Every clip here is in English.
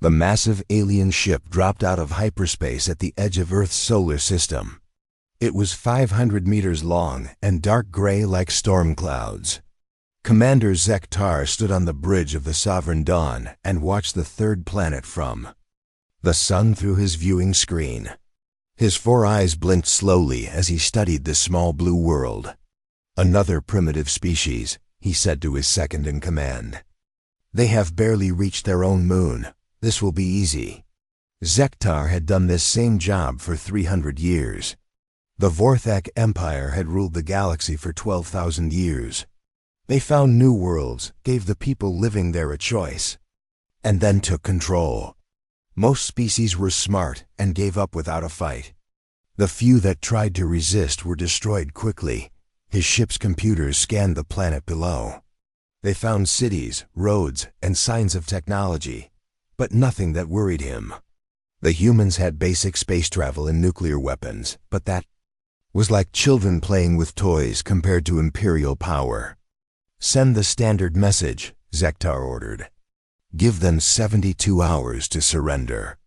The massive alien ship dropped out of hyperspace at the edge of Earth's solar system. It was 500 meters long and dark gray like storm clouds. Commander Zektar stood on the bridge of the Sovereign Dawn and watched the third planet from the sun through his viewing screen. His 4 eyes blinked slowly as he studied the small blue world. "Another primitive species," he said to his second-in-command. "They have barely reached their own moon. This will be easy." Zektar had done this same job for 300 years. The Vorthak Empire had ruled the galaxy for 12,000 years. They found new worlds, gave the people living there a choice, and then took control. Most species were smart and gave up without a fight. The few that tried to resist were destroyed quickly. His ship's computers scanned the planet below. They found cities, roads, and signs of technology, but nothing that worried him. The humans had basic space travel and nuclear weapons, but that was like children playing with toys compared to Imperial power. "Send the standard message," Zektar ordered. "Give them 72 hours to surrender."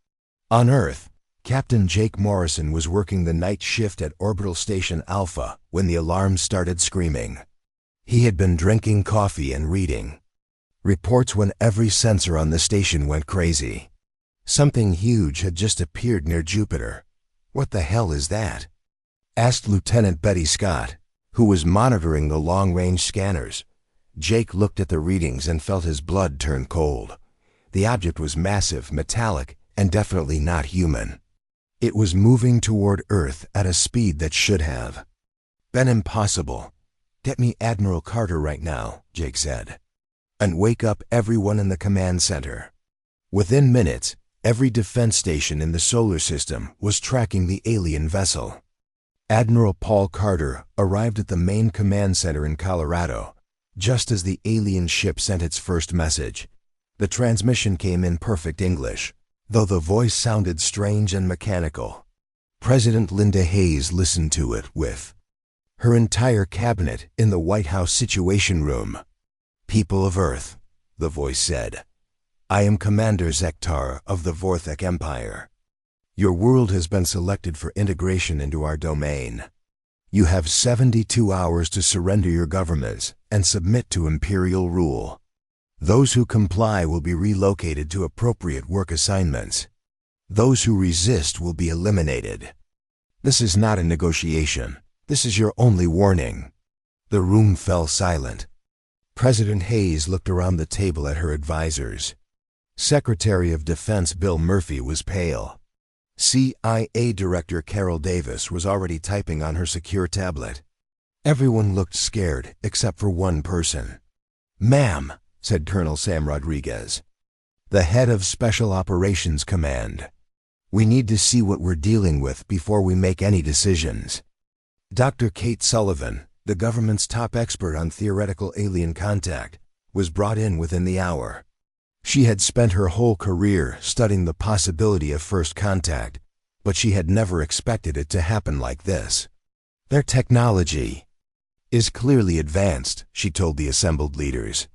On Earth, Captain Jake Morrison was working the night shift at Orbital Station Alpha when the alarm started screaming. He had been drinking coffee and reading reports when every sensor on the station went crazy. Something huge had just appeared near Jupiter. "What the hell is that?" asked Lieutenant Betty Scott, who was monitoring the long-range scanners. Jake looked at the readings and felt his blood turn cold. The object was massive, metallic, and definitely not human. It was moving toward Earth at a speed that should have been impossible. "Get me Admiral Carter right now," Jake said, "and wake up everyone in the command center." Within minutes, every defense station in the solar system was tracking the alien vessel. Admiral Paul Carter arrived at the main command center in Colorado just as the alien ship sent its first message. The transmission came in perfect English, though the voice sounded strange and mechanical. President Linda Hayes listened to it with her entire cabinet in the White House Situation Room. "People of Earth," the voice said, "I am Commander Zektar of the Vorthak Empire. Your world has been selected for integration into our domain. You have 72 hours to surrender your governments and submit to Imperial rule. Those who comply will be relocated to appropriate work assignments. Those who resist will be eliminated. This is not a negotiation. This is your only warning." The room fell silent. President Hayes looked around the table at her advisors. Secretary of Defense Bill Murphy was pale. CIA Director Carol Davis was already typing on her secure tablet. Everyone looked scared except for one person. "Ma'am," said Colonel Sam Rodriguez, the head of Special Operations Command, "we need to see what we're dealing with before we make any decisions." Dr. Kate Sullivan, the government's top expert on theoretical alien contact, was brought in within the hour. She had spent her whole career studying the possibility of first contact, but she had never expected it to happen like this. "Their technology is clearly advanced," she told the assembled leaders.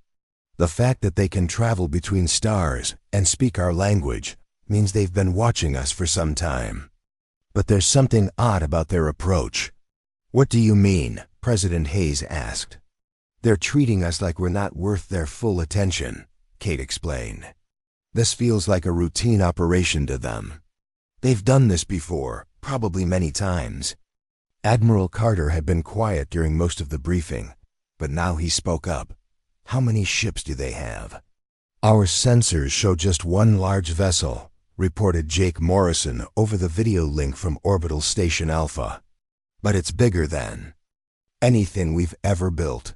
"The fact that they can travel between stars and speak our language means they've been watching us for some time. But there's something odd about their approach." "What do you mean?" President Hayes asked. "They're treating us like we're not worth their full attention," Kate explained. "This feels like a routine operation to them. They've done this before, probably many times." Admiral Carter had been quiet during most of the briefing, but now he spoke up. "How many ships do they have?" "Our sensors show just one large vessel," reported Jake Morrison over the video link from Orbital Station Alpha. "But it's bigger than anything we've ever built.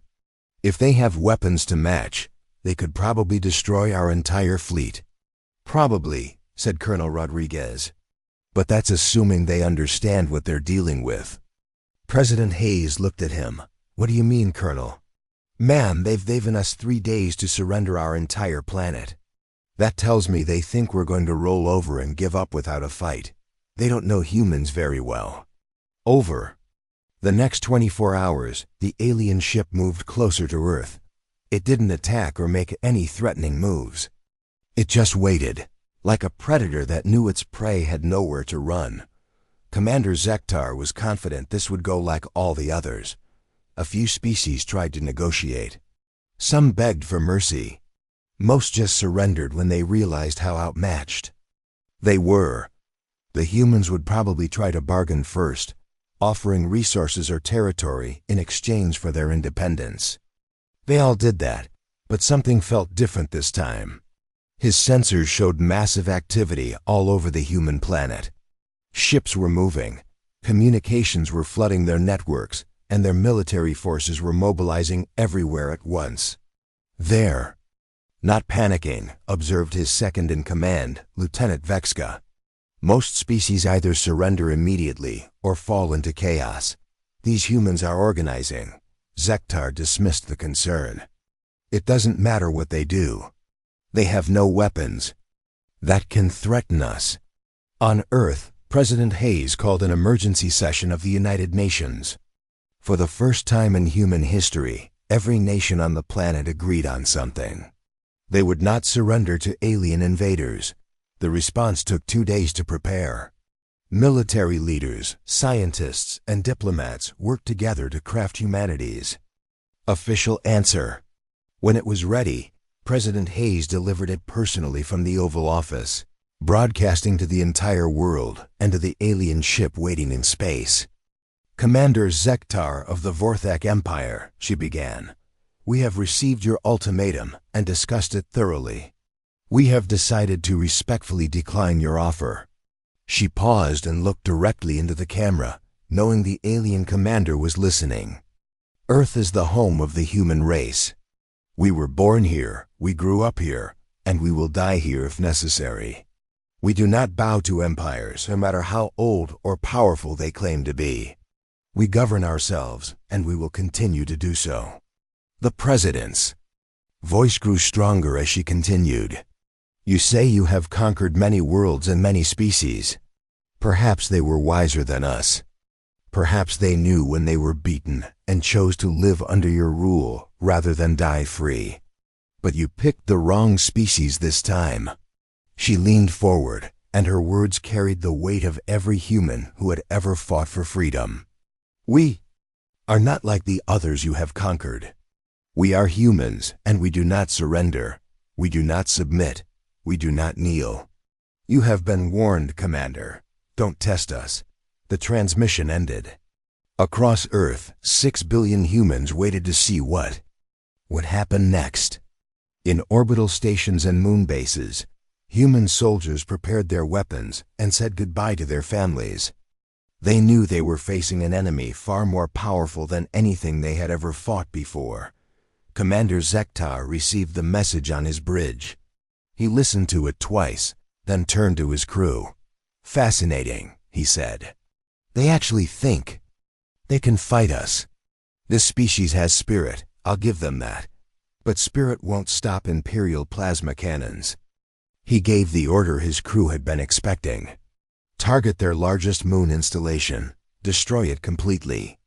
If they have weapons to match, they could probably destroy our entire fleet." "Probably," said Colonel Rodriguez. "But that's assuming they understand what they're dealing with." President Hayes looked at him. "What do you mean, Colonel?" "Ma'am, they've given us 3 days to surrender our entire planet. That tells me they think we're going to roll over and give up without a fight. They don't know humans very well." Over the next 24 hours, the alien ship moved closer to Earth. It didn't attack or make any threatening moves. It just waited. Like a predator that knew its prey had nowhere to run, Commander Zektar was confident this would go like all the others. A few species tried to negotiate. Some begged for mercy. Most just surrendered when they realized how outmatched they were. The humans would probably try to bargain first, offering resources or territory in exchange for their independence. They all did that, but something felt different this time. His sensors showed massive activity all over the human planet. Ships were moving, communications were flooding their networks, and their military forces were mobilizing everywhere at once. There, not panicking, observed his second-in-command, Lieutenant Vexka. Most species either surrender immediately or fall into chaos. These humans are organizing. Zektar dismissed the concern. It doesn't matter what they do. They have no weapons that can threaten us. On Earth, President Hayes called an emergency session of the United Nations. For the first time in human history, every nation on the planet agreed on something. They would not surrender to alien invaders. The response took 2 days to prepare. Military leaders, scientists, and diplomats worked together to craft humanity's official answer. When it was ready, President Hayes delivered it personally from the Oval Office, broadcasting to the entire world and to the alien ship waiting in space. Commander Zektar of the Vorthak Empire, she began. We have received your ultimatum and discussed it thoroughly. We have decided to respectfully decline your offer. She paused and looked directly into the camera, knowing the alien commander was listening. Earth is the home of the human race. We were born here, we grew up here, and we will die here if necessary. We do not bow to empires, no matter how old or powerful they claim to be. We govern ourselves, and we will continue to do so. The President's voice grew stronger as she continued. You say you have conquered many worlds and many species. Perhaps they were wiser than us. Perhaps they knew when they were beaten and chose to live under your rule rather than die free. But you picked the wrong species this time. She leaned forward, and her words carried the weight of every human who had ever fought for freedom. We are not like the others you have conquered. We are humans, and we do not surrender. We do not submit. We do not kneel. You have been warned, Commander. Don't test us. The transmission ended. Across Earth, 6 billion humans waited to see what would happen next. In orbital stations and moon bases, human soldiers prepared their weapons and said goodbye to their families. They knew they were facing an enemy far more powerful than anything they had ever fought before. Commander Zektar received the message on his bridge. He listened to it twice, then turned to his crew. Fascinating, he said. They actually think. They can fight us. This species has spirit, I'll give them that. But spirit won't stop Imperial plasma cannons. He gave the order his crew had been expecting. Target their largest moon installation. Destroy it completely.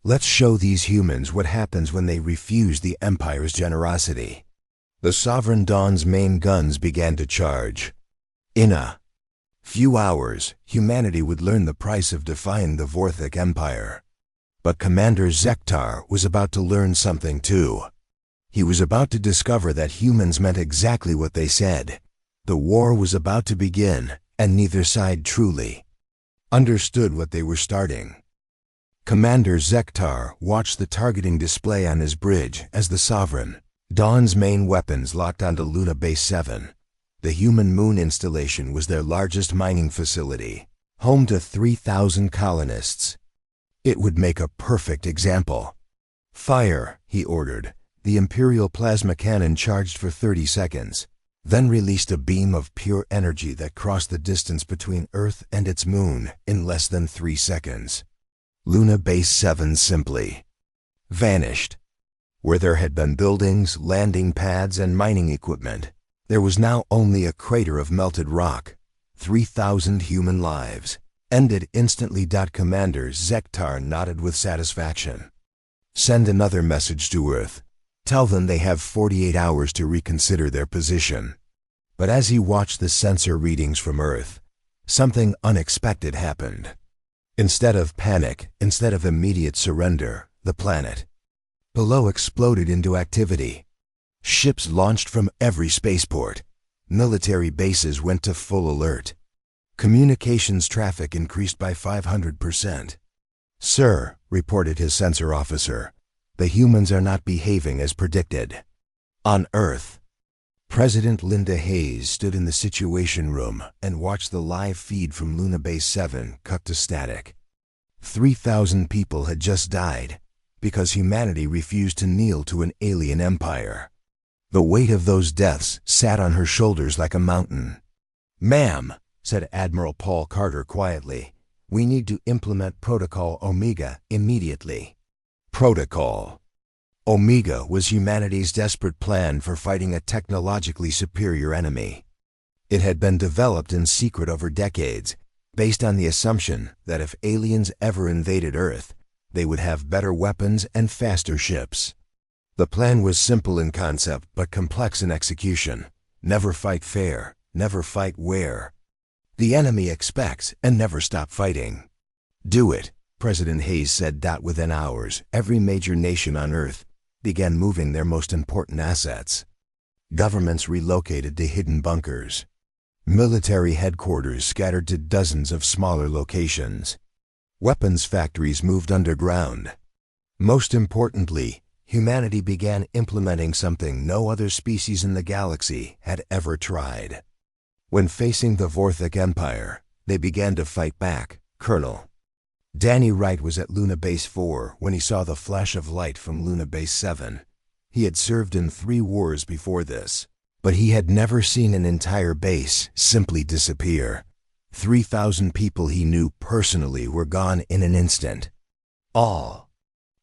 Let's show these humans what happens when they refuse the Empire's generosity. The Sovereign Dawn's main guns began to charge. In a few hours, humanity would learn the price of defying the Vorthak Empire. But Commander Zektar was about to learn something too. He was about to discover that humans meant exactly what they said. The war was about to begin, and neither side truly understood what they were starting. Commander Zektar watched the targeting display on his bridge as the Sovereign Dawn's main weapons locked onto Luna Base 7. The human moon installation was their largest mining facility, home to 3,000 colonists. It would make a perfect example. Fire, he ordered. The Imperial plasma cannon charged for 30 seconds, then released a beam of pure energy that crossed the distance between Earth and its moon in less than 3 seconds. Luna Base 7 simply vanished. Where there had been buildings, landing pads, and mining equipment, there was now only a crater of melted rock. 3,000 human lives ended instantly. Commander Zektar nodded with satisfaction. Send another message to Earth. Tell them they have 48 hours to reconsider their position. But as he watched the sensor readings from Earth, something unexpected happened. Instead of panic, instead of immediate surrender, the planet below exploded into activity. Ships launched from every spaceport. Military bases went to full alert. Communications traffic increased by 500%. "Sir," reported his sensor officer, "the humans are not behaving as predicted." On Earth, President Linda Hayes stood in the Situation Room and watched the live feed from Luna Base 7 cut to static. 3,000 people had just died because humanity refused to kneel to an alien empire. The weight of those deaths sat on her shoulders like a mountain. "Ma'am," said Admiral Paul Carter quietly, "we need to implement Protocol Omega immediately." Protocol Omega was humanity's desperate plan for fighting a technologically superior enemy. It had been developed in secret over decades, based on the assumption that if aliens ever invaded Earth, they would have better weapons and faster ships. The plan was simple in concept but complex in execution. Never fight fair, never fight where the enemy expects, and never stop fighting. "Do it," President Hayes said. Within hours, every major nation on Earth began moving their most important assets. Governments relocated to hidden bunkers. Military headquarters scattered to dozens of smaller locations. Weapons factories moved underground. Most importantly, humanity began implementing something no other species in the galaxy had ever tried. When facing the Vorthic Empire, they began to fight back. Colonel Danny Wright was at Luna Base 4 when he saw the flash of light from Luna Base 7. He had served in 3 wars before this, but he had never seen an entire base simply disappear. 3,000 people he knew personally were gone in an instant. "All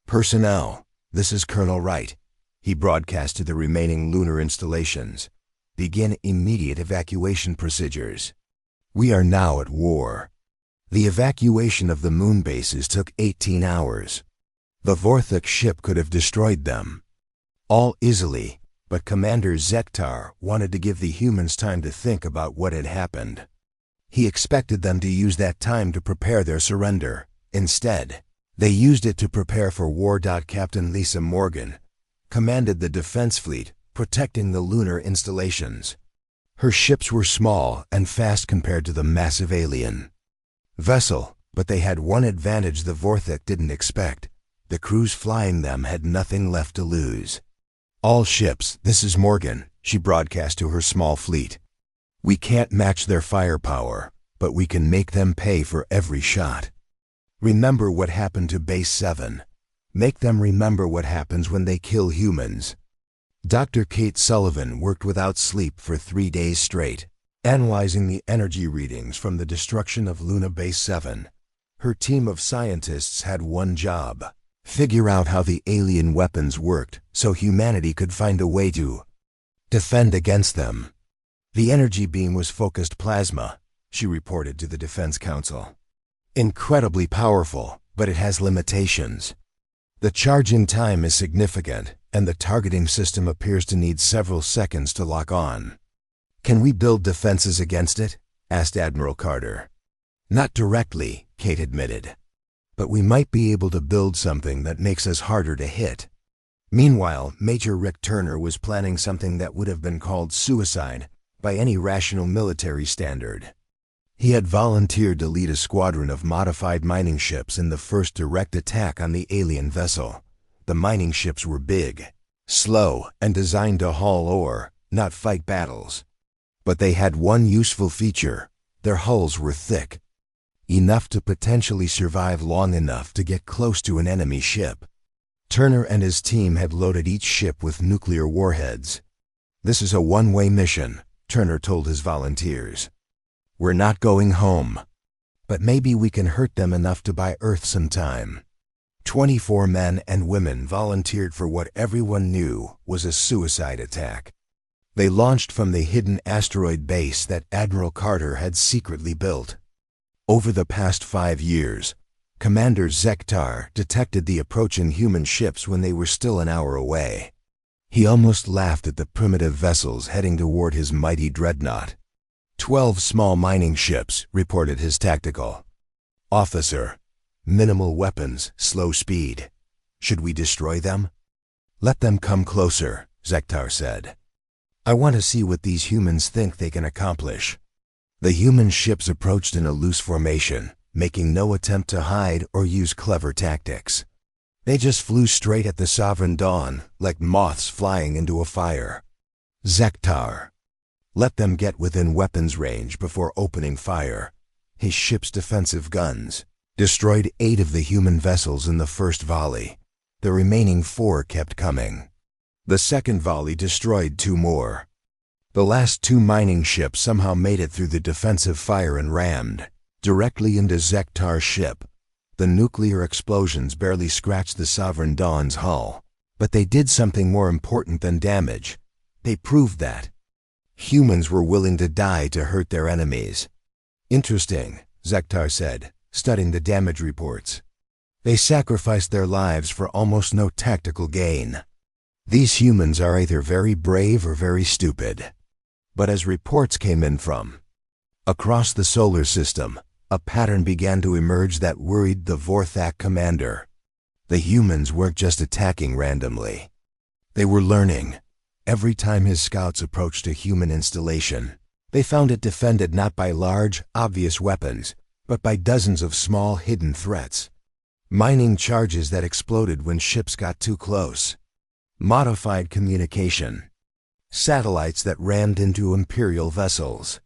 personnel, this is Colonel Wright," he broadcast to the remaining lunar installations. "Begin immediate evacuation procedures. We are now at war." The evacuation of the moon bases took 18 hours. The Vorthic ship could have destroyed them all easily, but Commander Zektar wanted to give the humans time to think about what had happened. He expected them to use that time to prepare their surrender. Instead, they used it to prepare for war. Captain Lisa Morgan commanded the defense fleet, protecting the lunar installations. Her ships were small and fast compared to the massive alien vessel, but they had one advantage the Vorthic didn't expect. The crews flying them had nothing left to lose. "All ships, this is Morgan," she broadcast to her small fleet. "We can't match their firepower, but we can make them pay for every shot. Remember what happened to Base 7. Make them remember what happens when they kill humans." Dr. Kate Sullivan worked without sleep for 3 days straight, analyzing the energy readings from the destruction of Luna Base 7. Her team of scientists had one job: figure out how the alien weapons worked so humanity could find a way to defend against them. "The energy beam was focused plasma," she reported to the Defense Council. "Incredibly powerful, but it has limitations. The charging time is significant, and the targeting system appears to need several seconds to lock on." "Can we build defenses against it?" asked Admiral Carter. "Not directly," Kate admitted. "But we might be able to build something that makes us harder to hit." Meanwhile, Major Rick Turner was planning something that would have been called suicide by any rational military standard. He had volunteered to lead a squadron of modified mining ships in the first direct attack on the alien vessel. The mining ships were big, slow, and designed to haul ore, not fight battles. But they had one useful feature: their hulls were thick, enough to potentially survive long enough to get close to an enemy ship. Turner and his team had loaded each ship with nuclear warheads. "This is a one-way mission," Turner told his volunteers. "We're not going home. But maybe we can hurt them enough to buy Earth some time." 24 men and women volunteered for what everyone knew was a suicide attack. They launched from the hidden asteroid base that Admiral Carter had secretly built. Over the past 5 years, Commander Zektar detected the approaching human ships when they were still an hour away. He almost laughed at the primitive vessels heading toward his mighty dreadnought. 12 small mining ships, reported his tactical officer. Minimal weapons, slow speed. Should we destroy them? Let them come closer, Zektar said. I want to see what these humans think they can accomplish. The human ships approached in a loose formation, making no attempt to hide or use clever tactics. They just flew straight at the Sovereign Dawn, like moths flying into a fire. Zektar. Let them get within weapons range before opening fire. His ship's defensive guns destroyed 8 of the human vessels in the first volley. The remaining 4 kept coming. The second volley destroyed 2 more. The last 2 mining ships somehow made it through the defensive fire and rammed directly into Zektar's ship. The nuclear explosions barely scratched the Sovereign Dawn's hull, but they did something more important than damage. They proved that humans were willing to die to hurt their enemies. Interesting, Zektar said, studying the damage reports. They sacrificed their lives for almost no tactical gain. These humans are either very brave or very stupid. But as reports came in from across the solar system, a pattern began to emerge that worried the Vorthak commander. The humans weren't just attacking randomly. They were learning. Every time his scouts approached a human installation, they found it defended not by large, obvious weapons, but by dozens of small, hidden threats. Mining charges that exploded when ships got too close. Modified communication. Satellites that rammed into Imperial vessels.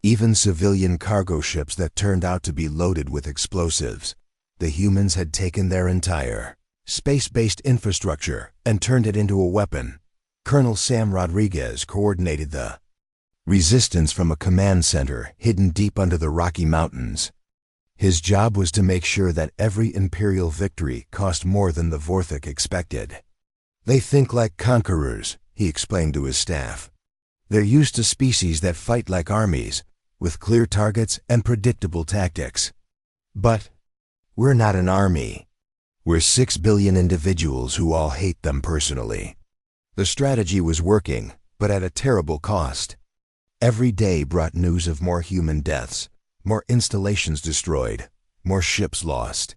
Even civilian cargo ships that turned out to be loaded with explosives. The humans had taken their entire space-based infrastructure and turned it into a weapon. Colonel Sam Rodriguez coordinated the resistance from a command center hidden deep under the Rocky Mountains. His job was to make sure that every Imperial victory cost more than the Vorthak expected. They think like conquerors, he explained to his staff. They're used to species that fight like armies, with clear targets and predictable tactics. But we're not an army. We're 6 billion individuals who all hate them personally. The strategy was working, but at a terrible cost. Every day brought news of more human deaths, more installations destroyed, more ships lost.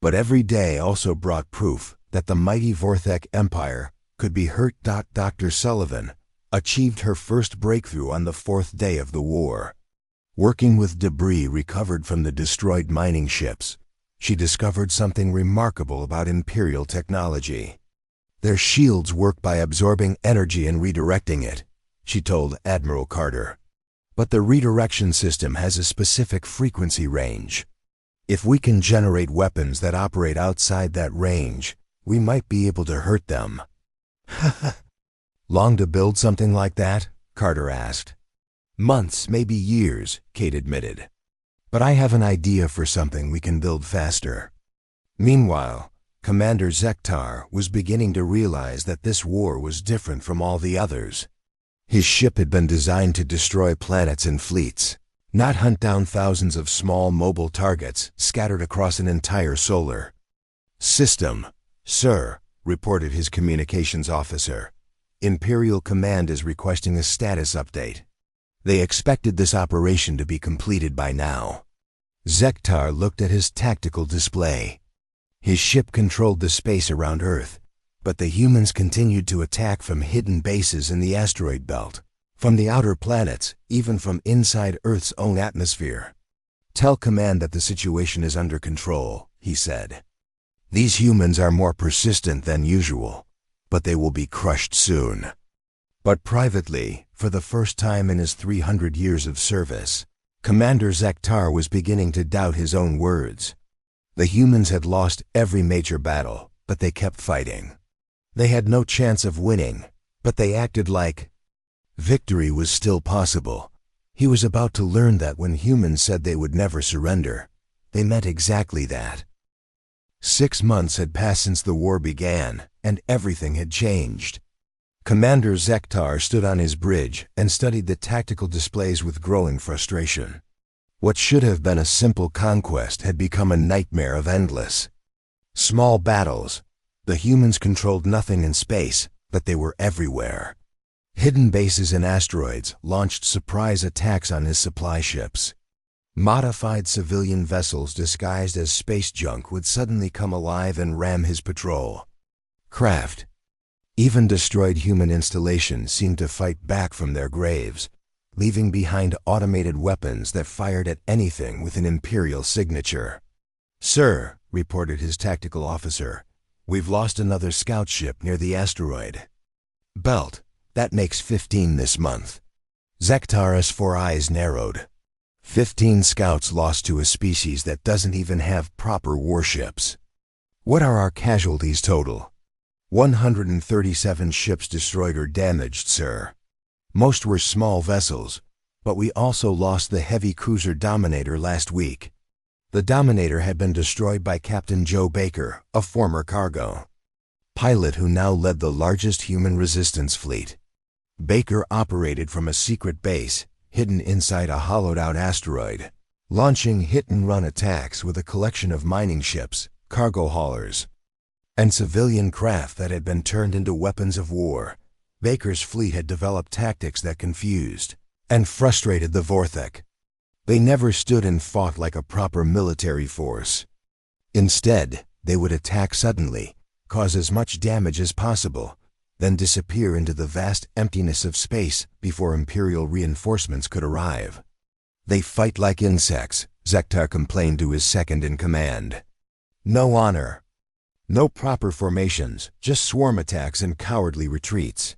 But every day also brought proof that the mighty Vorthak Empire could be hurt. Dr. Sullivan achieved her first breakthrough on the 4th day of the war. Working with debris recovered from the destroyed mining ships, she discovered something remarkable about Imperial technology. Their shields work by absorbing energy and redirecting it, she told Admiral Carter. But the redirection system has a specific frequency range. If we can generate weapons that operate outside that range, we might be able to hurt them. Long to build something like that? Carter asked. Months, maybe years, Kate admitted. But I have an idea for something we can build faster. Meanwhile, Commander Zektar was beginning to realize that this war was different from all the others. His ship had been designed to destroy planets and fleets, not hunt down thousands of small mobile targets scattered across an entire solar system. Sir, reported his communications officer, Imperial Command is requesting a status update. They expected this operation to be completed by now. Zektar looked at his tactical display. His ship controlled the space around Earth, but the humans continued to attack from hidden bases in the asteroid belt, from the outer planets, even from inside Earth's own atmosphere. Tell Command that the situation is under control, he said. These humans are more persistent than usual, but they will be crushed soon. But privately, for the first time in his 300 years of service, Commander Zektar was beginning to doubt his own words. The humans had lost every major battle, but they kept fighting. They had no chance of winning, but they acted like victory was still possible. He was about to learn that when humans said they would never surrender, they meant exactly that. 6 months had passed since the war began, and everything had changed. Commander Zektar stood on his bridge and studied the tactical displays with growing frustration. What should have been a simple conquest had become a nightmare of endless small battles. The humans controlled nothing in space, but they were everywhere. Hidden bases and asteroids launched surprise attacks on his supply ships. Modified civilian vessels disguised as space junk would suddenly come alive and ram his patrol craft. Even destroyed human installations seemed to fight back from their graves, leaving behind automated weapons that fired at anything with an Imperial signature. "Sir," reported his tactical officer, "we've lost another scout ship near the asteroid belt. That makes 15 this month." Zektar's four eyes narrowed. 15 scouts lost to a species that doesn't even have proper warships. "What are our casualties total?" 137 ships destroyed or damaged, sir. Most were small vessels, but we also lost the heavy cruiser Dominator last week. The Dominator had been destroyed by Captain Joe Baker, a former cargo pilot who now led the largest human resistance fleet. Baker operated from a secret base hidden inside a hollowed-out asteroid, launching hit-and-run attacks with a collection of mining ships, cargo haulers, and civilian craft that had been turned into weapons of war. Baker's fleet had developed tactics that confused and frustrated the Vorthek. They never stood and fought like a proper military force. Instead, they would attack suddenly, cause as much damage as possible, then disappear into the vast emptiness of space before Imperial reinforcements could arrive. "They fight like insects," Zektar complained to his second-in-command. "No honor. No proper formations, just swarm attacks and cowardly retreats."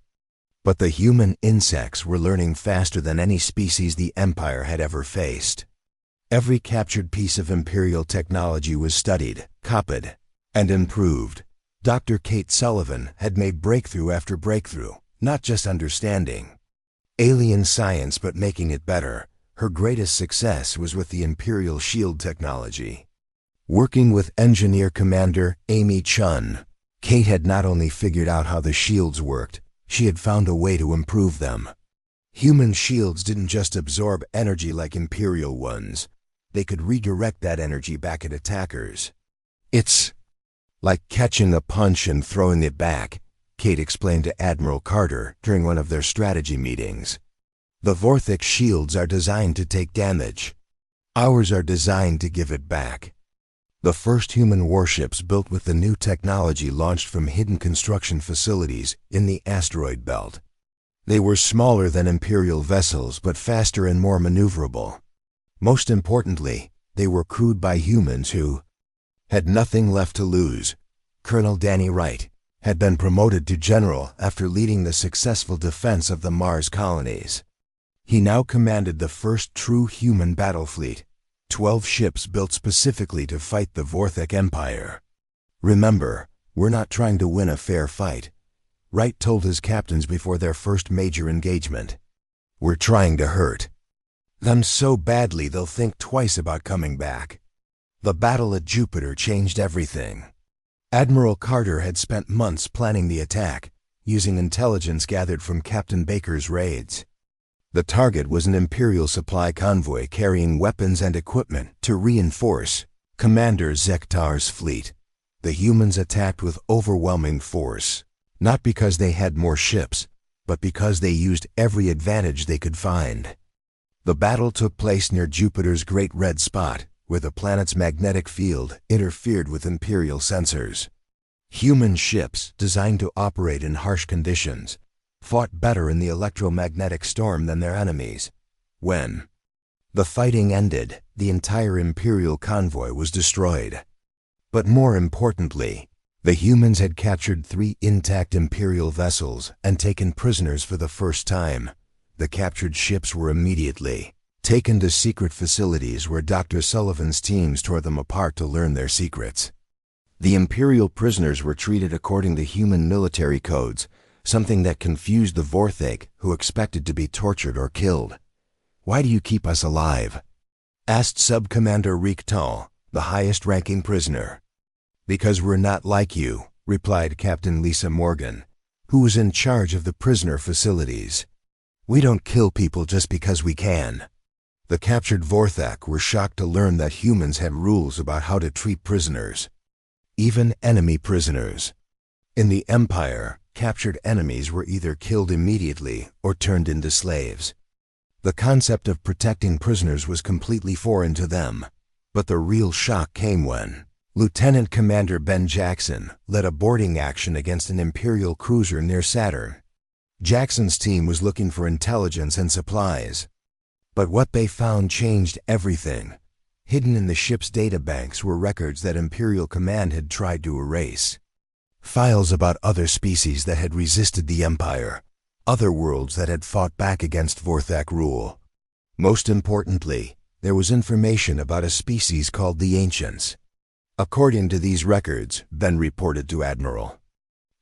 But the human insects were learning faster than any species the Empire had ever faced. Every captured piece of Imperial technology was studied, copied, and improved. Dr. Kate Sullivan had made breakthrough after breakthrough, not just understanding alien science but making it better. Her greatest success was with the Imperial shield technology. Working with Engineer Commander Amy Chun, Kate had not only figured out how the shields worked, she had found a way to improve them. Human shields didn't just absorb energy like Imperial ones. They could redirect that energy back at attackers. "It's like catching a punch and throwing it back," Kate explained to Admiral Carter during one of their strategy meetings. "The Vorthek shields are designed to take damage. Ours are designed to give it back." The first human warships built with the new technology launched from hidden construction facilities in the asteroid belt. They were smaller than Imperial vessels but faster and more maneuverable. Most importantly, they were crewed by humans who had nothing left to lose. Colonel Danny Wright had been promoted to general after leading the successful defense of the Mars colonies. He now commanded the first true human battle fleet, 12 ships built specifically to fight the Vorthek Empire. "Remember, we're not trying to win a fair fight," Wright told his captains before their first major engagement. "We're trying to hurt them so badly they'll think twice about coming back." The battle at Jupiter changed everything. Admiral Carter had spent months planning the attack, using intelligence gathered from Captain Baker's raids. The target was an Imperial supply convoy carrying weapons and equipment to reinforce Commander Zektar's fleet. The humans attacked with overwhelming force, not because they had more ships, but because they used every advantage they could find. The battle took place near Jupiter's Great Red Spot, where the planet's magnetic field interfered with Imperial sensors. Human ships, designed to operate in harsh conditions, fought better in the electromagnetic storm than their enemies. When the fighting ended, the entire Imperial convoy was destroyed. But more importantly, the humans had captured 3 intact Imperial vessels and taken prisoners for the first time. The captured ships were immediately taken to secret facilities where Dr. Sullivan's teams tore them apart to learn their secrets. The Imperial prisoners were treated according to human military codes, something that confused the Vorthek, who expected to be tortured or killed. "Why do you keep us alive?" asked Sub-Commander Reek Tall, the highest-ranking prisoner. "Because we're not like you," replied Captain Lisa Morgan, who was in charge of the prisoner facilities. "We don't kill people just because we can." The captured Vorthek were shocked to learn that humans had rules about how to treat prisoners, even enemy prisoners. In the Empire, captured enemies were either killed immediately or turned into slaves. The concept of protecting prisoners was completely foreign to them, but the real shock came when Lieutenant Commander Ben Jackson led a boarding action against an Imperial cruiser near Saturn. Jackson's team was looking for intelligence and supplies, but what they found changed everything. Hidden in the ship's databanks were records that Imperial Command had tried to erase. Files about other species that had resisted the Empire, other worlds that had fought back against Vorthak rule. Most importantly, there was information about a species called the Ancients. According to these records, Ben reported to Admiral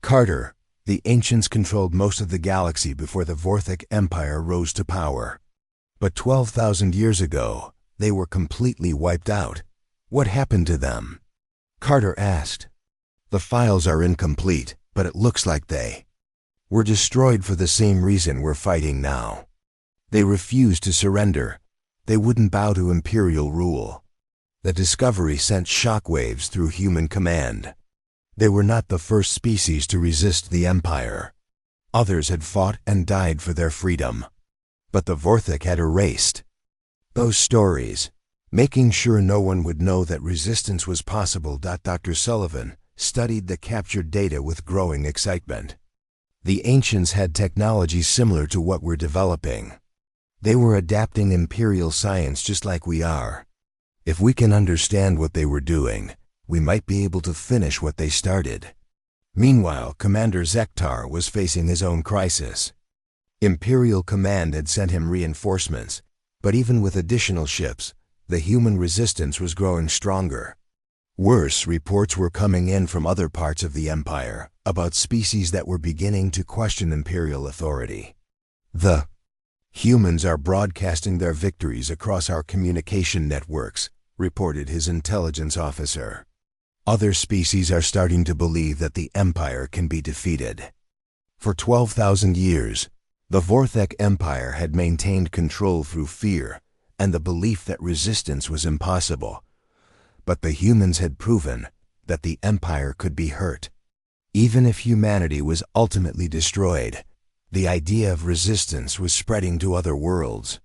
Carter, the Ancients controlled most of the galaxy before the Vorthak Empire rose to power. But 12,000 years ago, they were completely wiped out. What happened to them? Carter asked. The files are incomplete, but it looks like they were destroyed for the same reason we're fighting now. They refused to surrender. They wouldn't bow to Imperial rule. The discovery sent shockwaves through human command. They were not the first species to resist the Empire. Others had fought and died for their freedom. But the Vorthak had erased those stories, making sure no one would know that resistance was possible. Dr. Sullivan studied the captured data with growing excitement. The Ancients had technology similar to what we're developing. They were adapting Imperial science just like we are. If we can understand what they were doing, we might be able to finish what they started. Meanwhile, Commander Zektar was facing his own crisis. Imperial Command had sent him reinforcements, but even with additional ships, the human resistance was growing stronger. Worse, reports were coming in from other parts of the Empire about species that were beginning to question Imperial authority. The humans are broadcasting their victories across our communication networks, reported his intelligence officer. Other species are starting to believe that the Empire can be defeated. For 12,000 years, the Vorthak Empire had maintained control through fear and the belief that resistance was impossible. But the humans had proven that the Empire could be hurt. Even if humanity was ultimately destroyed, the idea of resistance was spreading to other worlds.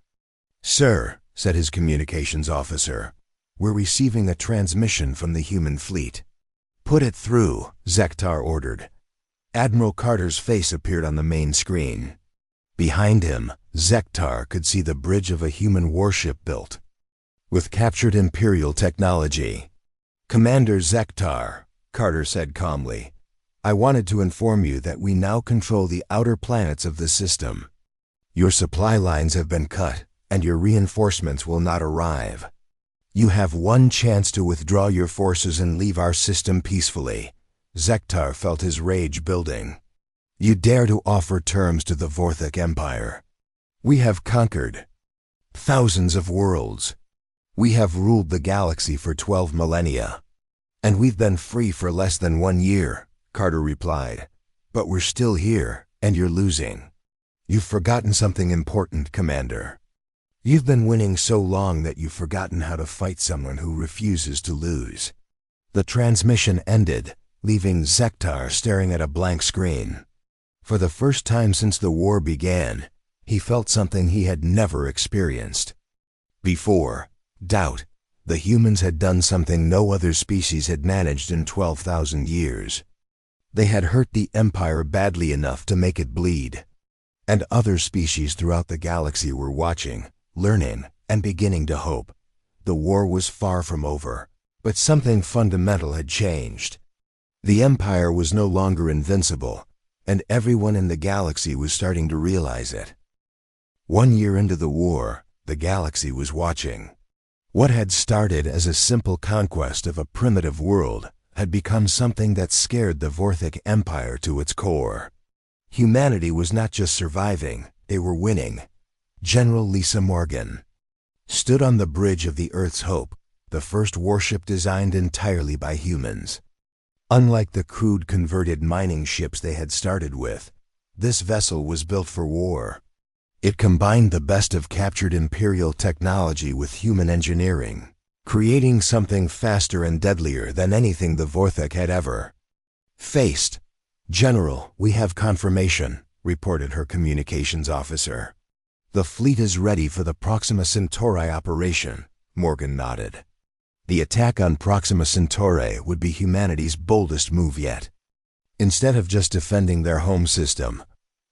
"Sir," said his communications officer, "we're receiving a transmission from the human fleet." "Put it through," Zektar ordered. Admiral Carter's face appeared on the main screen. Behind him, Zektar could see the bridge of a human warship built with captured Imperial technology. "Commander Zektar," Carter said calmly, "I wanted to inform you that we now control the outer planets of the system. Your supply lines have been cut, and your reinforcements will not arrive. You have one chance to withdraw your forces and leave our system peacefully." Zektar felt his rage building. "You dare to offer terms to the Vorthak Empire? We have conquered thousands of worlds. We have ruled the galaxy for 12 millennia. And we've been free for less than 1 year," Carter replied. "But we're still here, and you're losing. You've forgotten something important, Commander. You've been winning so long that you've forgotten how to fight someone who refuses to lose." The transmission ended, leaving Zektar staring at a blank screen. For the first time since the war began, he felt something he had never experienced before: doubt. The humans had done something no other species had managed in 12,000 years. They had hurt the Empire badly enough to make it bleed. And other species throughout the galaxy were watching, learning, and beginning to hope. The war was far from over, but something fundamental had changed. The Empire was no longer invincible, and everyone in the galaxy was starting to realize it. 1 year into the war, the galaxy was watching. What had started as a simple conquest of a primitive world had become something that scared the Vorthak Empire to its core. Humanity was not just surviving, they were winning. General Lisa Morgan stood on the bridge of the Earth's Hope, the first warship designed entirely by humans. Unlike the crude converted mining ships they had started with, this vessel was built for war. It combined the best of captured Imperial technology with human engineering, creating something faster and deadlier than anything the Vorthak had ever faced. "General, we have confirmation," reported her communications officer. "The fleet is ready for the Proxima Centauri operation," Morgan nodded. The attack on Proxima Centauri would be humanity's boldest move yet. Instead of just defending their home system,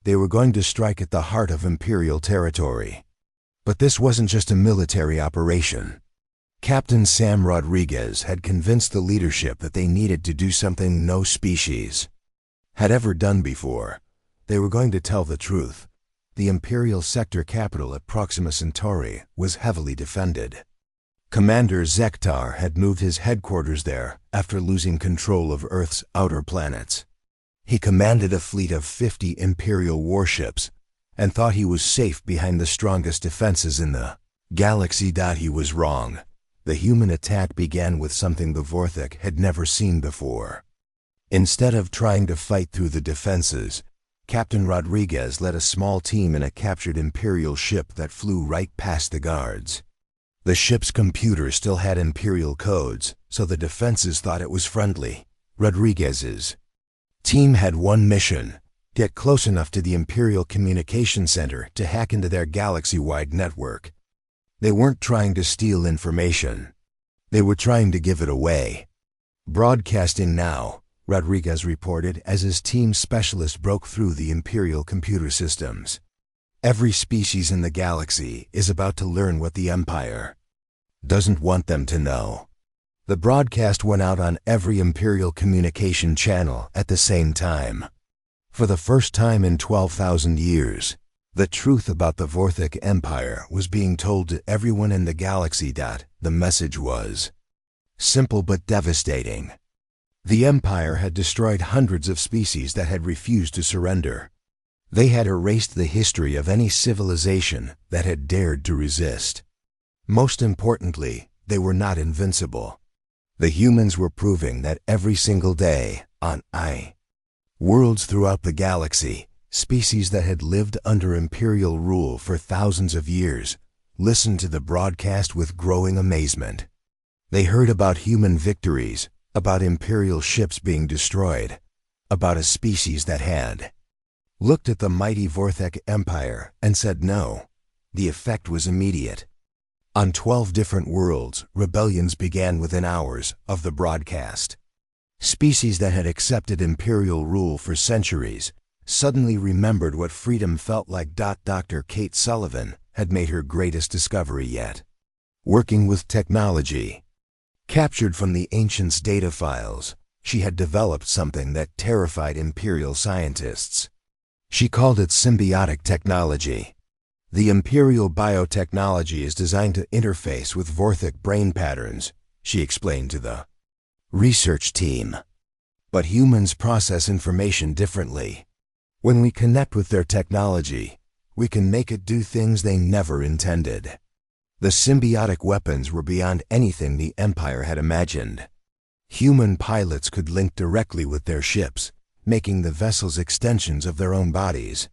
they were going to strike at the heart of Imperial territory. But this wasn't just a military operation. Captain Sam Rodriguez had convinced the leadership that they needed to do something no species had ever done before. They were going to tell the truth. The Imperial sector capital at Proxima Centauri was heavily defended. Commander Zektar had moved his headquarters there after losing control of Earth's outer planets. He commanded a fleet of 50 Imperial warships and thought he was safe behind the strongest defenses in the galaxy. He was wrong. The human attack began with something the Vorthok had never seen before. Instead of trying to fight through the defenses, Captain Rodriguez led a small team in a captured Imperial ship that flew right past the guards. The ship's computer still had Imperial codes, so the defenses thought it was friendly. Rodriguez's team had one mission: get close enough to the Imperial Communication Center to hack into their galaxy-wide network. They weren't trying to steal information. They were trying to give it away. "Broadcasting now," Rodriguez reported as his team specialist broke through the Imperial computer systems. "Every species in the galaxy is about to learn what the Empire doesn't want them to know." The broadcast went out on every Imperial communication channel at the same time. For the first time in 12,000 years, the truth about the Vorthok Empire was being told to everyone in the galaxy. The message was simple but devastating. The Empire had destroyed hundreds of species that had refused to surrender. They had erased the history of any civilization that had dared to resist. Most importantly, they were not invincible. The humans were proving that every single day on worlds throughout the galaxy, species that had lived under Imperial rule for thousands of years listened to the broadcast with growing amazement. They heard about human victories, about Imperial ships being destroyed, about a species that had looked at the mighty Vorthok Empire and said no. The effect was immediate. On 12 different worlds, rebellions began within hours of the broadcast. Species that had accepted Imperial rule for centuries suddenly remembered what freedom felt like. Dr. Kate Sullivan had made her greatest discovery yet. Working with technology captured from the ancients' data files, she had developed something that terrified Imperial scientists. She called it symbiotic technology. The Imperial biotechnology is designed to interface with Vorthok brain patterns, she explained to the research team. But humans process information differently. When we connect with their technology, we can make it do things they never intended. The symbiotic weapons were beyond anything the Empire had imagined. Human pilots could link directly with their ships, making the vessels extensions of their own bodies.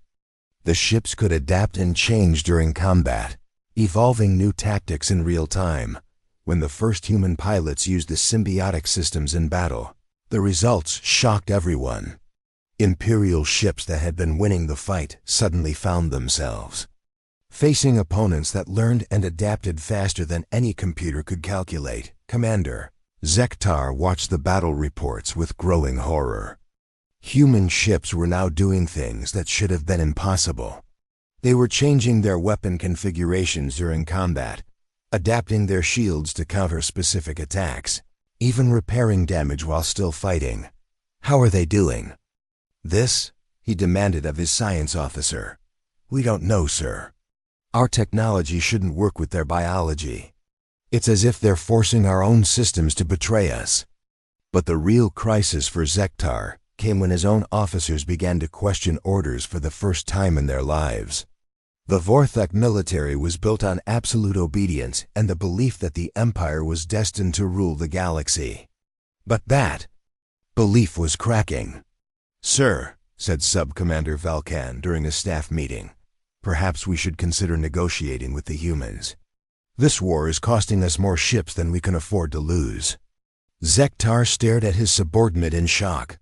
The ships could adapt and change during combat, evolving new tactics in real time. When the first human pilots used the symbiotic systems in battle, the results shocked everyone. Imperial ships that had been winning the fight suddenly found themselves facing opponents that learned and adapted faster than any computer could calculate. Commander Zektar watched the battle reports with growing horror. Human ships were now doing things that should have been impossible. They were changing their weapon configurations during combat, adapting their shields to counter specific attacks, even repairing damage while still fighting. "How are they doing this?" he demanded of his science officer. "We don't know, sir. Our technology shouldn't work with their biology. It's as if they're forcing our own systems to betray us." But the real crisis for Zektar came when his own officers began to question orders for the first time in their lives. The Vorthok military was built on absolute obedience and the belief that the Empire was destined to rule the galaxy. But that belief was cracking. "Sir," said Sub-Commander Valkan during a staff meeting, "perhaps we should consider negotiating with the humans. This war is costing us more ships than we can afford to lose." Zektar stared at his subordinate in shock.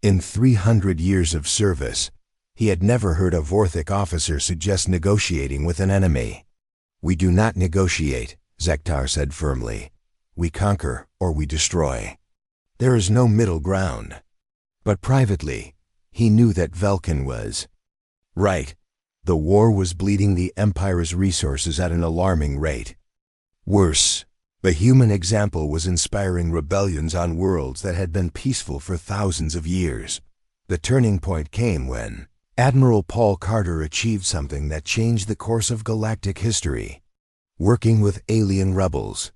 In 300 years of service, he had never heard a Vorthic officer suggest negotiating with an enemy. "We do not negotiate," Zektar said firmly. "We conquer or we destroy. There is no middle ground." But privately, he knew that Velkin was right. The war was bleeding the Empire's resources at an alarming rate. Worse, the human example was inspiring rebellions on worlds that had been peaceful for thousands of years. The turning point came when Admiral Paul Carter achieved something that changed the course of galactic history. Working with alien rebels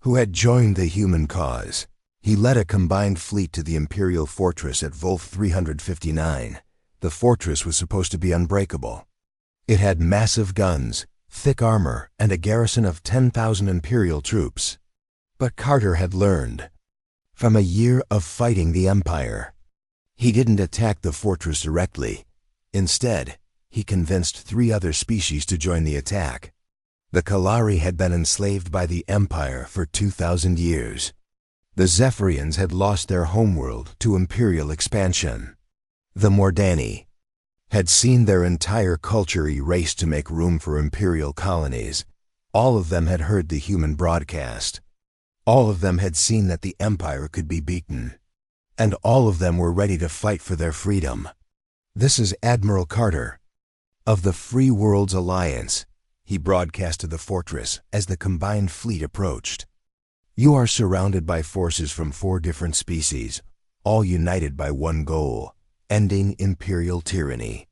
who had joined the human cause, he led a combined fleet to the Imperial fortress at Volf 359. The fortress was supposed to be unbreakable. It had massive guns, thick armor, and a garrison of 10,000 Imperial troops. But Carter had learned from a year of fighting the Empire. He didn't attack the fortress directly. Instead, he convinced 3 other species to join the attack. The Kalari had been enslaved by the Empire for 2,000 years. The Zephyrians had lost their homeworld to Imperial expansion. The Mordani had seen their entire culture erased to make room for Imperial colonies. All of them had heard the human broadcast. All of them had seen that the Empire could be beaten. And all of them were ready to fight for their freedom. "This is Admiral Carter of the Free Worlds Alliance," he broadcast to the fortress as the combined fleet approached. "You are surrounded by forces from 4 different species, all united by one goal: ending Imperial tyranny.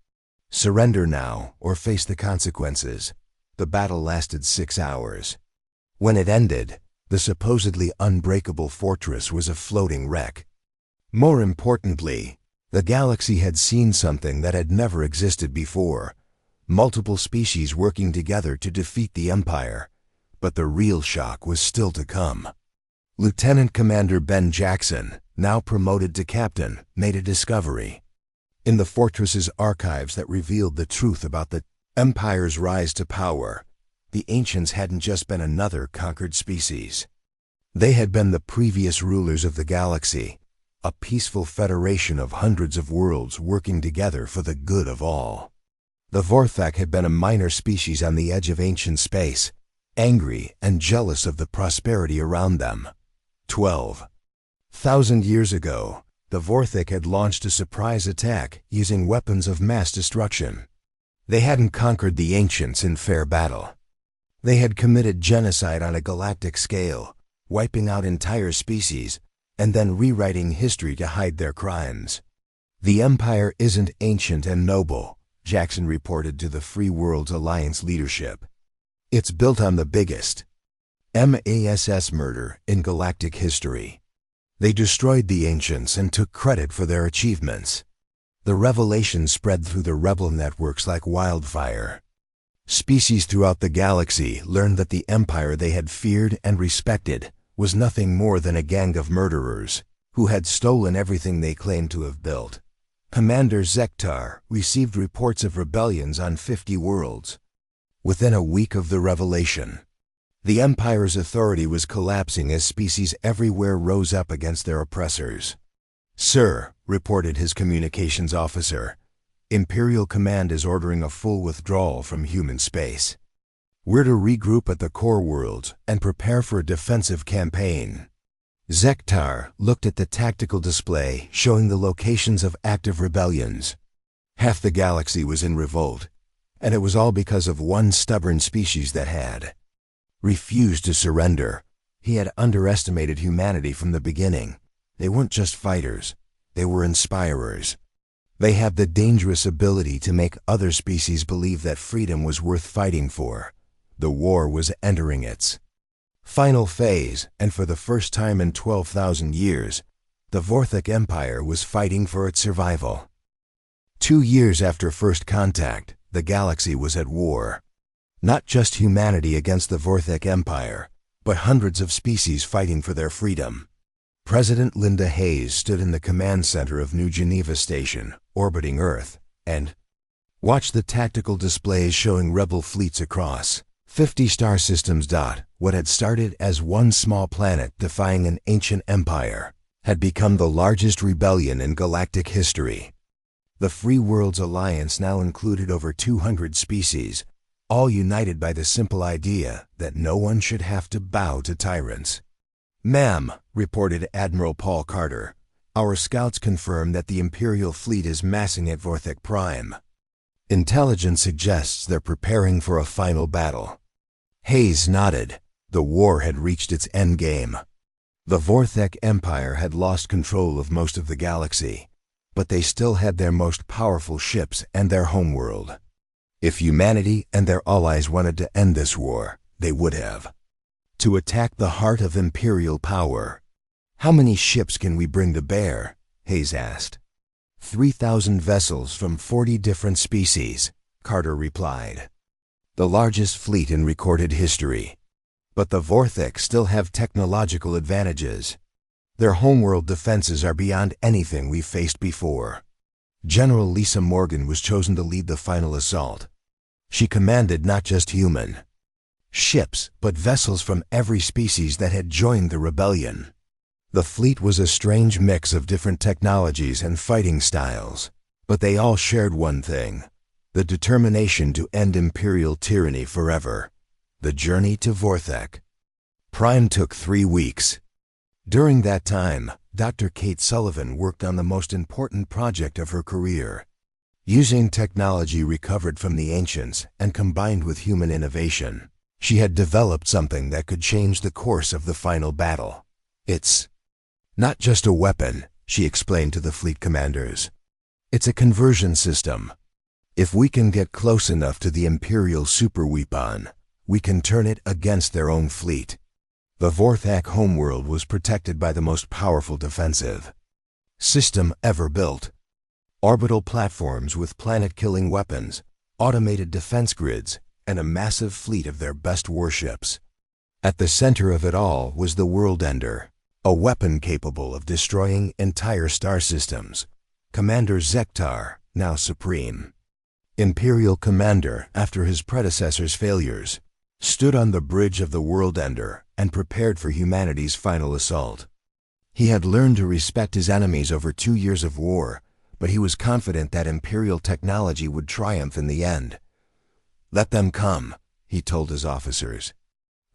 Surrender now or face the consequences." The battle lasted 6 hours. When it ended, the supposedly unbreakable fortress was a floating wreck. More importantly, the galaxy had seen something that had never existed before: multiple species working together to defeat the Empire. But the real shock was still to come. Lieutenant Commander Ben Jackson, now promoted to captain, made a discovery in the fortress's archives that revealed the truth about the Empire's rise to power. The Ancients hadn't just been another conquered species. They had been the previous rulers of the galaxy, a peaceful federation of hundreds of worlds working together for the good of all. The Vorthak had been a minor species on the edge of ancient space, angry and jealous of the prosperity around them. 12,000 years ago, the Vorthak had launched a surprise attack using weapons of mass destruction. They hadn't conquered the Ancients in fair battle. They had committed genocide on a galactic scale, wiping out entire species, and then rewriting history to hide their crimes. "The Empire isn't ancient and noble," Jackson reported to the Free Worlds Alliance leadership. "It's built on the biggest mass murder in galactic history." They destroyed the Ancients and took credit for their achievements. The revelation spread through the rebel networks like wildfire. Species throughout the galaxy learned that the Empire they had feared and respected was nothing more than a gang of murderers who had stolen everything they claimed to have built. Commander Zektar received reports of rebellions on 50 worlds. Within a week of the revelation, the Empire's authority was collapsing as species everywhere rose up against their oppressors. "Sir," reported his communications officer, "Imperial Command is ordering a full withdrawal from human space. We're to regroup at the core worlds and prepare for a defensive campaign." Zektar looked at the tactical display showing the locations of active rebellions. Half the galaxy was in revolt, and it was all because of one stubborn species that had refused to surrender. He had underestimated humanity from the beginning. They weren't just fighters, they were inspirers. They had the dangerous ability to make other species believe that freedom was worth fighting for. The war was entering its final phase, and for the first time in 12,000 years, the Vorthak Empire was fighting for its survival. 2 years after first contact, the galaxy was at war. Not just humanity against the Vorthak Empire, but hundreds of species fighting for their freedom. President Linda Hayes stood in the command center of New Geneva Station, orbiting Earth, and watched the tactical displays showing rebel fleets across 50 star systems. What had started as one small planet defying an ancient empire had become the largest rebellion in galactic history. The Free Worlds Alliance now included over 200 species, all united by the simple idea that no one should have to bow to tyrants. "Ma'am," reported Admiral Paul Carter, "our scouts confirm that the Imperial fleet is massing at Vorthek Prime. Intelligence suggests they're preparing for a final battle." Hayes nodded. The war had reached its endgame. The Vorthek Empire had lost control of most of the galaxy, but they still had their most powerful ships and their homeworld. If humanity and their allies wanted to end this war, they would have. To attack the heart of Imperial power. "How many ships can we bring to bear?" Hayes asked. 3,000 vessels from 40 different species, Carter replied. "The largest fleet in recorded history. But the Vorthek still have technological advantages. Their homeworld defenses are beyond anything we've faced before." General Lisa Morgan was chosen to lead the final assault. She commanded not just human ships, but vessels from every species that had joined the rebellion. The fleet was a strange mix of different technologies and fighting styles, but they all shared one thing: the determination to end Imperial tyranny forever. The journey to Vorthek Prime took 3 weeks. During that time, Dr. Kate Sullivan worked on the most important project of her career. Using technology recovered from the ancients and combined with human innovation, she had developed something that could change the course of the final battle. "It's not just a weapon," she explained to the fleet commanders. "It's a conversion system. If we can get close enough to the Imperial superweapon, we can turn it against their own fleet." The Vorthek homeworld was protected by the most powerful defensive system ever built. Orbital platforms with planet-killing weapons, automated defense grids, and a massive fleet of their best warships. At the center of it all was the World Ender, a weapon capable of destroying entire star systems. Commander Zektar, now supreme Imperial commander after his predecessor's failures, stood on the bridge of the World Ender and prepared for humanity's final assault. He had learned to respect his enemies over 2 years of war, but he was confident that Imperial technology would triumph in the end. "Let them come," he told his officers.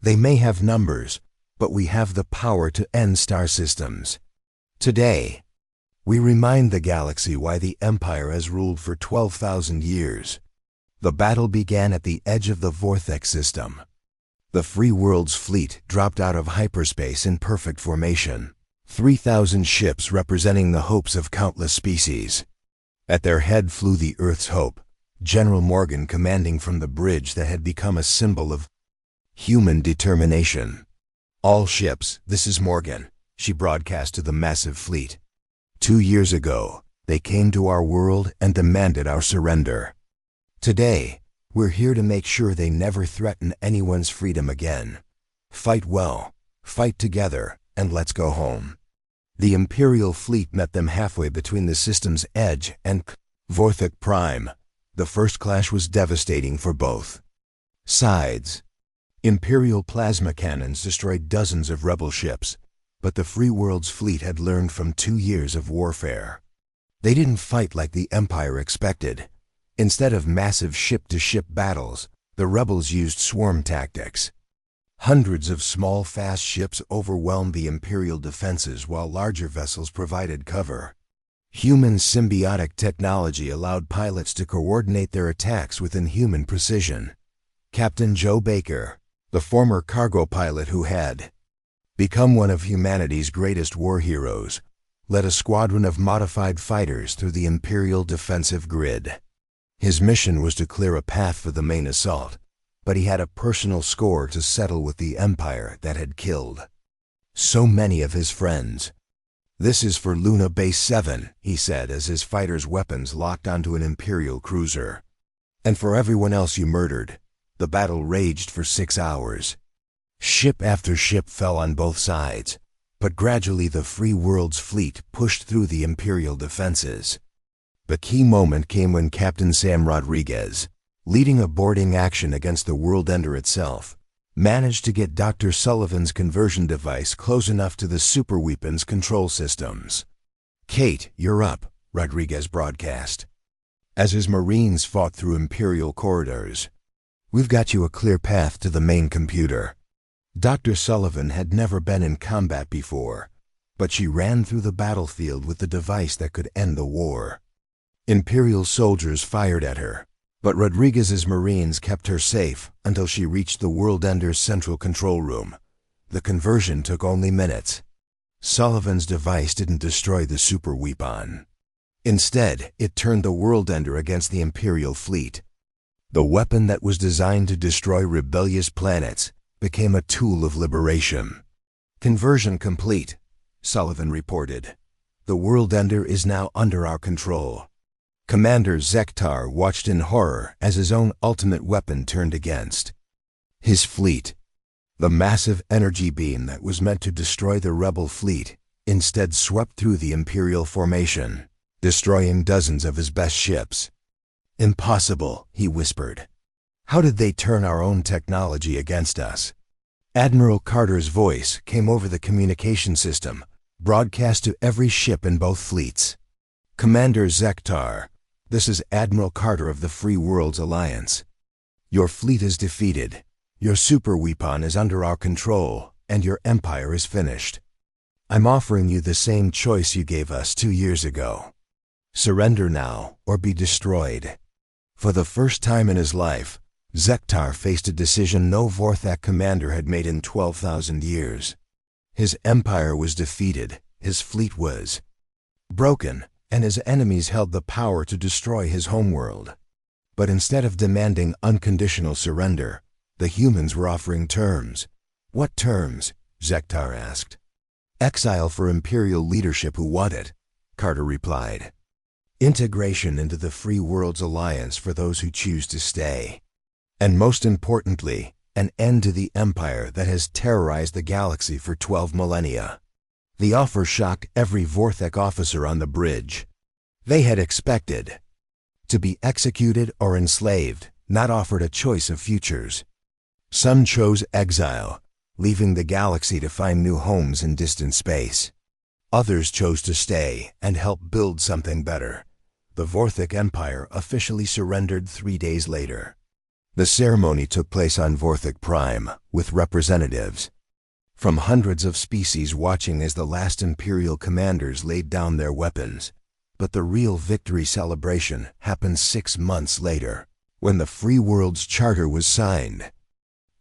"They may have numbers, but we have the power to end star systems. Today, we remind the galaxy why the Empire has ruled for 12,000 years. The battle began at the edge of the Vorthek system. The Free World's fleet dropped out of hyperspace in perfect formation. 3,000 ships representing the hopes of countless species. At their head flew the Earth's Hope, General Morgan commanding from the bridge that had become a symbol of human determination. "All ships, this is Morgan," she broadcast to the massive fleet. 2 years ago, they came to our world and demanded our surrender. Today, we're here to make sure they never threaten anyone's freedom again. Fight well, fight together, and let's go home." The Imperial fleet met them halfway between the system's edge and Vorthek Prime. The first clash was devastating for both sides. Imperial plasma cannons destroyed dozens of rebel ships, but the Free World's fleet had learned from 2 years of warfare. They didn't fight like the Empire expected. Instead of massive ship-to-ship battles, the rebels used swarm tactics. Hundreds of small, fast ships overwhelmed the Imperial defenses while larger vessels provided cover. Human symbiotic technology allowed pilots to coordinate their attacks within human precision. Captain Joe Baker, the former cargo pilot who had become one of humanity's greatest war heroes, led a squadron of modified fighters through the Imperial defensive grid. His mission was to clear a path for the main assault, but he had a personal score to settle with the Empire that had killed so many of his friends. "This is for Luna Base 7, he said as his fighters' weapons locked onto an Imperial cruiser. "And for everyone else you murdered." The battle raged for 6 hours. Ship after ship fell on both sides, but gradually the Free World's fleet pushed through the Imperial defenses. The key moment came when Captain Sam Rodriguez, leading a boarding action against the World Ender itself, managed to get Dr. Sullivan's conversion device close enough to the superweapon's control systems. "Kate, you're up," Rodriguez broadcast, as his Marines fought through Imperial corridors. "We've got you a clear path to the main computer." Dr. Sullivan had never been in combat before, but she ran through the battlefield with the device that could end the war. Imperial soldiers fired at her, but Rodriguez's Marines kept her safe until she reached the World Ender's central control room. The conversion took only minutes. Sullivan's device didn't destroy the superweapon. Instead, it turned the World Ender against the Imperial fleet. The weapon that was designed to destroy rebellious planets became a tool of liberation. "Conversion complete," Sullivan reported. "The World Ender is now under our control." Commander Zektar watched in horror as his own ultimate weapon turned against his fleet. The massive energy beam that was meant to destroy the rebel fleet instead swept through the Imperial formation, destroying dozens of his best ships. "Impossible," he whispered. "How did they turn our own technology against us?" Admiral Carter's voice came over the communication system, broadcast to every ship in both fleets. "Commander Zektar, this is Admiral Carter of the Free Worlds Alliance. Your fleet is defeated, your superweapon is under our control, and your empire is finished. I'm offering you the same choice you gave us 2 years ago. Surrender now or be destroyed." For the first time in his life, Zektar faced a decision no Vorthak commander had made in 12,000 years. His empire was defeated, his fleet was broken, and his enemies held the power to destroy his homeworld. But instead of demanding unconditional surrender, the humans were offering terms. "What terms?" Zektar asked. "Exile for Imperial leadership who want it," Carter replied. "Integration into the Free Worlds Alliance for those who choose to stay. And most importantly, an end to the empire that has terrorized the galaxy for 12 millennia. The offer shocked every Vorthak officer on the bridge. They had expected to be executed or enslaved, not offered a choice of futures. Some chose exile, leaving the galaxy to find new homes in distant space. Others chose to stay and help build something better. The Vorthak Empire officially surrendered 3 days later. The ceremony took place on Vorthak Prime, with representatives from hundreds of species watching as the last Imperial commanders laid down their weapons. But the real victory celebration happened 6 months later, when the Free Worlds Charter was signed.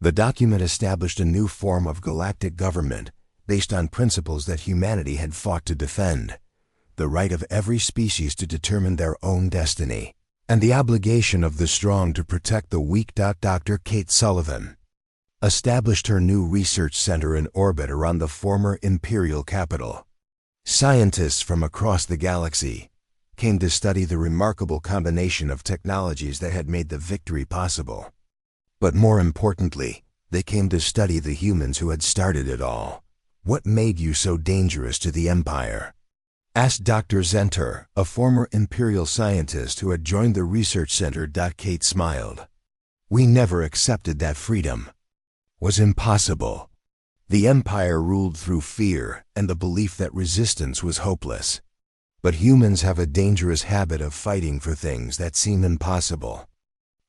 The document established a new form of galactic government based on principles that humanity had fought to defend: the right of every species to determine their own destiny, and the obligation of the strong to protect the weak. Dr. Kate Sullivan established her new research center in orbit around the former Imperial capital. Scientists from across the galaxy came to study the remarkable combination of technologies that had made the victory possible. But more importantly, they came to study the humans who had started it all. "What made you so dangerous to the Empire?" asked Dr. Zenter, a former Imperial scientist who had joined the research center. Kate smiled. "We never accepted that freedom was impossible. The Empire ruled through fear and the belief that resistance was hopeless. But humans have a dangerous habit of fighting for things that seem impossible."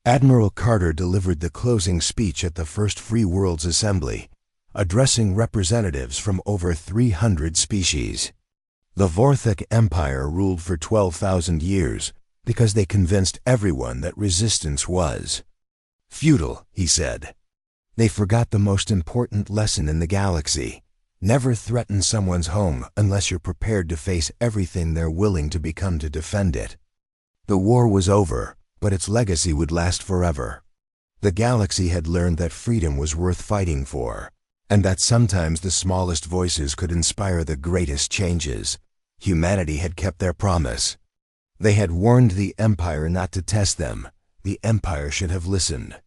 Admiral Carter delivered the closing speech at the first Free Worlds Assembly, addressing representatives from over 300 species. The Vorthak Empire ruled for 12,000 years because they convinced everyone that resistance was futile, he said. They forgot the most important lesson in the galaxy: never threaten someone's home unless you're prepared to face everything they're willing to become to defend it. The war was over, but its legacy would last forever. The galaxy had learned that freedom was worth fighting for, and that sometimes the smallest voices could inspire the greatest changes. Humanity had kept their promise. They had warned the Empire not to test them. The Empire should have listened.